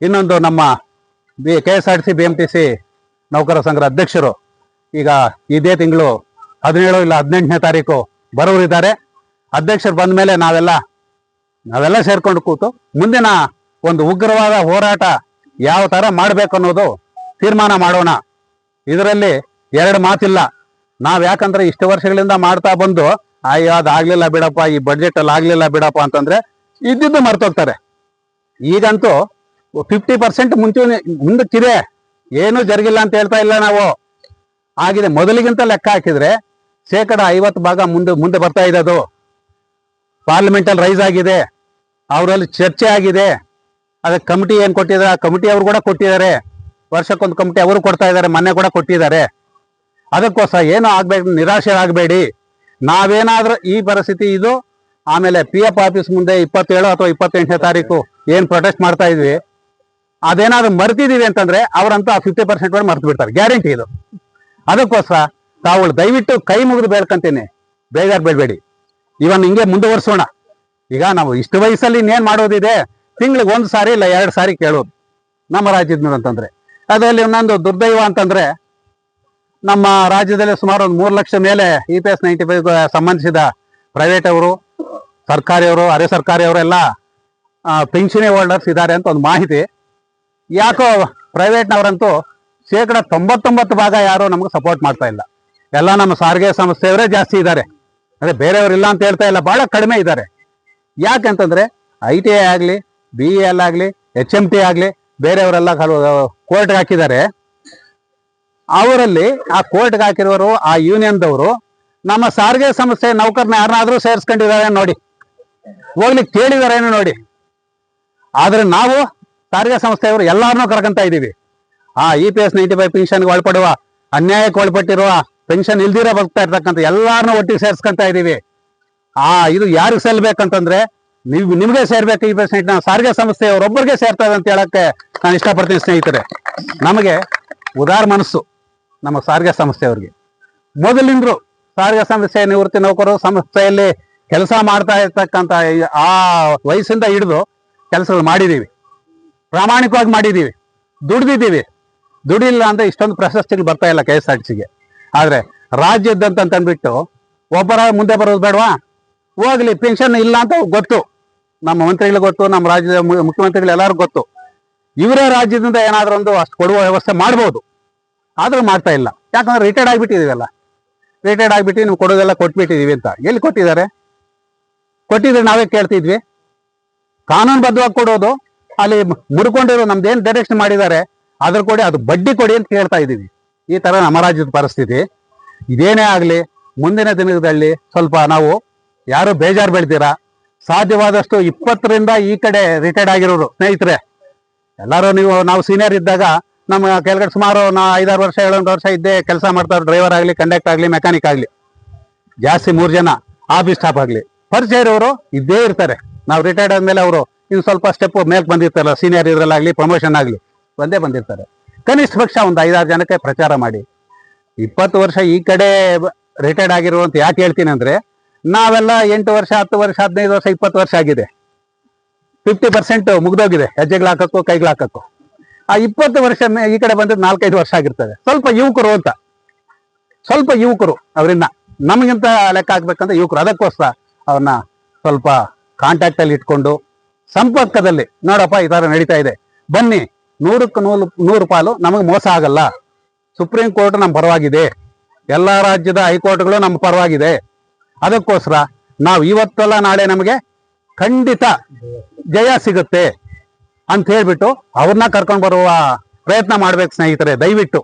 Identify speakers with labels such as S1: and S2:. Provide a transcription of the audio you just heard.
S1: ಇನ್ನೊಂದು ನಮ್ಮ KSRTC BMTC ನೌಕರ ಸಂಘದ ಅಧ್ಯಕ್ಷರು ಈಗ ಇದೇ ತಿಂಗಳು 17 ಇಲ್ಲ 18ನೇ ತಾರೀಕು ಬರೋರಿದ್ದಾರೆ. ಅಧ್ಯಕ್ಷರು ಬಂದ ಮೇಲೆ ನಾವೆಲ್ಲ ಸೇರ್ಕೊಂಡು ಕೂತು ಮುಂದಿನ ಒಂದು ಉಗ್ರವಾದ ಹೋರಾಟ ಯಾವ ತರ ಮಾಡಬೇಕು ಅನ್ನೋದು ತೀರ್ಮಾನ ಮಾಡೋಣ. ಇದರಲ್ಲಿ ಎರಡು ಮಾತಿಲ್ಲ. ನಾವ್ ಯಾಕಂದ್ರೆ ಇಷ್ಟು ವರ್ಷಗಳಿಂದ ಮಾಡ್ತಾ ಬಂದು ಅಯ್ಯೋ ಅದಾಗ್ಲಿಲ್ಲ ಬಿಡಪ್ಪ, ಈ ಬಡ್ಜೆಟ್ ಅಲ್ಲಿ ಆಗ್ಲಿಲ್ಲ ಬಿಡಪ್ಪ ಅಂತಂದ್ರೆ ಇದ್ದಿದ್ದು ಮರ್ತೋಗ್ತಾರೆ. ಈಗಂತೂ 50% ಮುಂದಕ್ಕಿದೆ, ಏನು ಜರುಗಿಲ್ಲ ಅಂತ ಹೇಳ್ತಾ ಇಲ್ಲ ನಾವು. ಆಗಿದೆ, ಮೊದಲಿಗಿಂತ ಲೆಕ್ಕ ಹಾಕಿದ್ರೆ 50% ಮುಂದೆ ಬರ್ತಾ ಇದೆ. ಅದು ಪಾರ್ಲಿಮೆಂಟ್ ಅಲ್ಲಿ ರೈಸ್ ಆಗಿದೆ, ಅವರಲ್ಲಿ ಚರ್ಚೆ ಆಗಿದೆ. ಅದಕ್ಕೆ ಕಮಿಟಿ ಏನ್ ಕೊಟ್ಟಿದ್ದಾರೆ, ಆ ಕಮಿಟಿ ಅವರು ಕೂಡ ಕೊಟ್ಟಿದ್ದಾರೆ. ವರ್ಷಕ್ಕೊಂದು ಕಮಿಟಿ ಅವರು ಕೊಡ್ತಾ ಇದ್ದಾರೆ, ಮೊನ್ನೆ ಕೂಡ ಕೊಟ್ಟಿದ್ದಾರೆ. ಅದಕ್ಕೋಸ್ಕರ ಏನು ಆಗ್ಬೇಕು, ನಿರಾಶೆ ಆಗಬೇಡಿ. ನಾವೇನಾದ್ರೂ ಈ ಪರಿಸ್ಥಿತಿ ಇದು ಆಮೇಲೆ PF ಆಫೀಸ್ ಮುಂದೆ 27 ಅಥವಾ 28ನೇ ತಾರೀಕು ಏನ್ ಪ್ರೊಟೆಸ್ಟ್ ಮಾಡ್ತಾ ಇದ್ವಿ, ಅದೇನಾದ್ರೂ ಮರ್ತಿದೀವಿ ಅಂತಂದ್ರೆ ಅವರಂತೂ ಆ 50% ಮರ್ತು ಬಿಡ್ತಾರೆ, ಗ್ಯಾರಂಟಿ ಇದು. ಅದಕ್ಕೋಸ್ಕರ ತಾವು ದಯವಿಟ್ಟು ಕೈ ಮುಗಿದು ಬೇಡ್ಕಂತೀನಿ, ಬೇಜಾರು ಬೇಡಬೇಡಿ. ಇವನ್ ಹಿಂಗೆ ಮುಂದುವರ್ಸೋಣ. ಈಗ ನಾವು ಇಷ್ಟು ವಯಸ್ಸಲ್ಲಿ ಇನ್ನೇನ್ ಮಾಡೋದಿದೆ, ತಿಂಗಳಿಗೆ 1 ಸಾರಿ ಇಲ್ಲ 2 ಸಾರಿ ಕೇಳೋದು ನಮ್ಮ ರಾಜ್ಯದ ಅಂತಂದ್ರೆ. ಅದರಲ್ಲಿ ಇನ್ನೊಂದು ದುರ್ದೈವ ಅಂತಂದ್ರೆ ನಮ್ಮ ರಾಜ್ಯದಲ್ಲಿ ಸುಮಾರು 3 ಲಕ್ಷ ಮೇಲೆ EPS 95 ಸಂಬಂಧಿಸಿದ ಪ್ರೈವೇಟ್ ಅವರು, ಸರ್ಕಾರಿಯವರು, ಅರೆ ಸರ್ಕಾರಿಯವರು ಎಲ್ಲ ಪೆನ್ಷನ್ ಹೋಲ್ಡರ್ಸ್ ಇದ್ದಾರೆ ಅಂತ ಒಂದು ಮಾಹಿತಿ. ಯಾಕೋ ಪ್ರೈವೇಟ್ನವರಂತೂ 99% ಯಾರು ನಮ್ಗೆ ಸಪೋರ್ಟ್ ಮಾಡ್ತಾ ಇಲ್ಲ. ಎಲ್ಲ ನಮ್ಮ ಸಾರಿಗೆ ಸಂಸ್ಥೆಯವರೇ ಜಾಸ್ತಿ ಇದ್ದಾರೆ, ಅದೇ ಬೇರೆಯವ್ರಿಲ್ಲ ಅಂತ ಹೇಳ್ತಾ ಇಲ್ಲ, ಬಹಳ ಕಡಿಮೆ ಇದ್ದಾರೆ. ಯಾಕಂತಂದ್ರೆ ITI ಆಗಲಿ, BEL ಆಗಲಿ, HMT ಆಗಲಿ ಬೇರೆಯವರೆಲ್ಲ ಕೋರ್ಟ್ಗೆ ಹಾಕಿದ್ದಾರೆ. ಅವರಲ್ಲಿ ಆ ಕೋರ್ಟ್ಗೆ ಹಾಕಿರೋರು, ಆ ಯೂನಿಯನ್ದವರು ನಮ್ಮ ಸಾರಿಗೆ ಸಂಸ್ಥೆ ನೌಕರನ್ನ ಯಾರನ್ನಾದ್ರೂ ಸೇರಿಸ್ಕೊಂಡಿದ್ದಾರೆ ನೋಡಿ, ಹೋಗ್ಲಿಕ್ಕೆ ಕೇಳಿದಾರೇನು ನೋಡಿ. ಆದ್ರೆ ನಾವು ಸಾರಿಗೆ ಸಂಸ್ಥೆಯವರು ಎಲ್ಲಾರನ್ನೂ ಕರ್ಕೊಂತ ಇದ್ದೀವಿ. ಆ EPS 95 ಪೆನ್ಷನ್ಗೆ ಒಳಪಡುವ, ಅನ್ಯಾಯಕ್ಕೆ ಒಳಪಟ್ಟಿರುವ, ಪೆನ್ಷನ್ ಇಲ್ದಿರ ಬರ್ತಾ ಇರ್ತಕ್ಕಂಥ ಎಲ್ಲಾರನ್ನೂ ಒಟ್ಟಿಗೆ ಸೇರ್ಸ್ಕೊಂತ ಇದ್ದೀವಿ. ಇದು ಯಾರಿಗೆ ಸಲ್ಬೇಕಂತಂದ್ರೆ ನಿಮ್ಗೆ ಸೇರ್ಬೇಕು. EPS 95 ಸಾರಿಗೆ ಸಂಸ್ಥೆಯವರೊಬ್ಬರಿಗೆ ಸೇರ್ತದೆ ಅಂತ ಹೇಳಕ್ಕೆ ನಾನು ಇಷ್ಟಪಡ್ತೀನಿ ಸ್ನೇಹಿತರೆ. ನಮಗೆ ಉದಾರ ಮನಸ್ಸು ನಮ್ಮ ಸಾರಿಗೆ ಸಂಸ್ಥೆಯವ್ರಿಗೆ. ಮೊದಲಿಂದ್ರು ಸಾರಿಗೆ ಸಂಸ್ಥೆ ನಿವೃತ್ತಿ ನೌಕರರು ಸಂಸ್ಥೆಯಲ್ಲಿ ಕೆಲಸ ಮಾಡ್ತಾ ಇರ್ತಕ್ಕಂಥ ಆ ವಯಸ್ಸಿಂದ ಹಿಡಿದು ಕೆಲಸಗಳು ಮಾಡಿದೀವಿ, ಪ್ರಾಮಾಣಿಕವಾಗಿ ಮಾಡಿದೀವಿ, ದುಡ್ದಿದ್ದೀವಿ. ದುಡಿಲ್ಲ ಅಂದ್ರೆ ಇಷ್ಟೊಂದು ಪ್ರಶಸ್ತಿಗಳು ಬರ್ತಾ ಇಲ್ಲ KSRTCಗೆ. ಆದ್ರೆ ರಾಜ್ಯದಂತಂದ್ಬಿಟ್ಟು ಒಬ್ಬರ ಮುಂದೆ ಬರೋದು ಬೇಡವಾ? ಹೋಗ್ಲಿ, ಪೆನ್ಷನ್ ಇಲ್ಲ ಅಂತ ಗೊತ್ತು, ನಮ್ಮ ಮಂತ್ರಿಗಳಿಗೆ ಗೊತ್ತು, ನಮ್ಮ ರಾಜ್ಯದ ಮುಖ್ಯಮಂತ್ರಿಗಳು ಎಲ್ಲರಿಗೂ ಗೊತ್ತು. ಇವರೇ ರಾಜ್ಯದಿಂದ ಏನಾದ್ರೂ ಒಂದು ಅಷ್ಟು ಕೊಡುವ ವ್ಯವಸ್ಥೆ ಮಾಡ್ಬೋದು, ಆದ್ರೂ ಮಾಡ್ತಾ ಇಲ್ಲ. ಯಾಕಂದ್ರೆ ರಿಟೈರ್ಡ್ ಆಗಿಬಿಟ್ಟಿದೀವಲ್ಲ, ರಿಟೈರ್ಡ್ ಆಗಿಬಿಟ್ಟು ನೀವು ಕೊಡೋದೆಲ್ಲ ಕೊಟ್ಬಿಟ್ಟಿದೀವಿ ಅಂತ. ಎಲ್ಲಿ ಕೊಟ್ಟಿದ್ದಾರೆ? ಕೊಟ್ಟಿದ್ರೆ ನಾವೇ ಕೇಳ್ತಿದ್ವಿ. ಕಾನೂನುಬದ್ಧವಾಗಿ ಕೊಡೋದು, ಅಲ್ಲಿ ಮುಡ್ಕೊಂಡಿರೋ ನಮ್ದೇನು ಡೈರೆಕ್ಷನ್ ಮಾಡಿದ್ದಾರೆ ಅದ್ರ ಕೊಡಿ, ಅದು ಬಡ್ಡಿ ಕೊಡಿ ಅಂತ ಕೇಳ್ತಾ ಇದ್ದೀವಿ. ಈ ತರ ನಮ್ಮ ರಾಜ್ಯದ ಪರಿಸ್ಥಿತಿ. ಇದೇನೇ ಆಗಲಿ ಮುಂದಿನ ದಿನದಲ್ಲಿ ಸ್ವಲ್ಪ ನಾವು ಯಾರು ಬೇಜಾರು ಬೆಳ್ತೀರಾ, ಸಾಧ್ಯವಾದಷ್ಟು 20ರಿಂದ ಈ ಕಡೆ ರಿಟೈರ್ಡ್ ಆಗಿರೋರು ಸ್ನೇಹಿತರೆ ಎಲ್ಲರೂ, ನಾವು ಸೀನಿಯರ್ ಇದ್ದಾಗ ನಮ್ಮ ಕೆಳಗಡೆ ಸುಮಾರು 5-6 ವರ್ಷ 7 ವರ್ಷ ಇದ್ದೇ ಕೆಲಸ ಮಾಡ್ತಾರೆ. ಡ್ರೈವರ್ ಆಗಲಿ, ಕಂಡಕ್ಟರ್ ಆಗಲಿ, ಮೆಕ್ಯಾನಿಕ್ ಆಗಲಿ, ಜಾಸ್ತಿ 3 ಜನ ಆಫೀಸ್ ಸ್ಟಾಫ್ ಆಗಲಿ ಪರಿಚಯ ಇರೋರು ಇದ್ದೇ ಇರ್ತಾರೆ. ನಾವು ರಿಟೈರ್ಡ್ ಆದ್ಮೇಲೆ ಅವರು ಇನ್ನು ಸ್ವಲ್ಪ ಸ್ಟೆಪ್ ಮೇಲ್ಕ್ ಬಂದಿರ್ತಾರಲ್ಲ, ಸೀನಿಯರ್ ಇದ್ರಲ್ಲಾಗ್ಲಿ, ಪ್ರಮೋಷನ್ ಆಗಲಿ ಬಂದಿರ್ತಾರೆ. ಕನಿಷ್ಠ ಪಕ್ಷ ಒಂದು 5-6 ಜನಕ್ಕೆ ಪ್ರಚಾರ ಮಾಡಿ. 20 ವರ್ಷ ಈ ಕಡೆ ರಿಟೈರ್ಡ್ ಆಗಿರುವಂತ ಯಾಕೆ ಹೇಳ್ತೀನಿ ಅಂದ್ರೆ, ನಾವೆಲ್ಲ 8 ವರ್ಷ 10 ವರ್ಷ 15 ವರ್ಷ 20 ವರ್ಷ ಆಗಿದೆ. 50% ಮುಗ್ದೋಗಿದೆ ಹೆಜ್ಜೆಗಳು ಹಾಕಕ್ಕೂ ಕೈಗಳು ಹಾಕಕ್ಕೂ. ಆ 20 ವರ್ಷ ಈ ಕಡೆ ಬಂದಿದ್ದು 4-5 ವರ್ಷ ಆಗಿರ್ತದೆ. ಸ್ವಲ್ಪ ಯುವಕರು ಅಂತ, ಸ್ವಲ್ಪ ಯುವಕರು ಅವರಿಂದ ನಮಗಿಂತ ಲೆಕ್ಕ ಹಾಕ್ಬೇಕಂದ್ರೆ ಯುವಕರು. ಅದಕ್ಕೋಸ್ಕರ ಅವ್ರನ್ನ ಸ್ವಲ್ಪ ಕಾಂಟ್ಯಾಕ್ಟ್ ಅಲ್ಲಿ ಇಟ್ಕೊಂಡು ಸಂಪರ್ಕದಲ್ಲಿ, ನೋಡಪ್ಪ ಈ ತರ ನಡೀತಾ ಇದೆ, ಬನ್ನಿ, 100ಕ್ಕೆ 100 ಪಾಲು ನಮಗೆ ಮೋಸ ಆಗಲ್ಲ. ಸುಪ್ರೀಂ ಕೋರ್ಟ್ ನಮ್ಮ ಪರವಾಗಿದೆ, ಎಲ್ಲಾ ರಾಜ್ಯದ ಹೈಕೋರ್ಟ್ಗಳು ನಮ್ಮ ಪರವಾಗಿದೆ. ಅದಕ್ಕೋಸ್ಕರ ನಾವು ಇವತ್ತಲ್ಲ ನಾಳೆ ನಮಗೆ ಖಂಡಿತ ಜಯ ಸಿಗುತ್ತೆ ಅಂತ ಹೇಳ್ಬಿಟ್ಟು ಅವ್ರನ್ನ ಕರ್ಕೊಂಡು ಬರುವ ಪ್ರಯತ್ನ ಮಾಡ್ಬೇಕು ಸ್ನೇಹಿತರೆ. ದಯವಿಟ್ಟು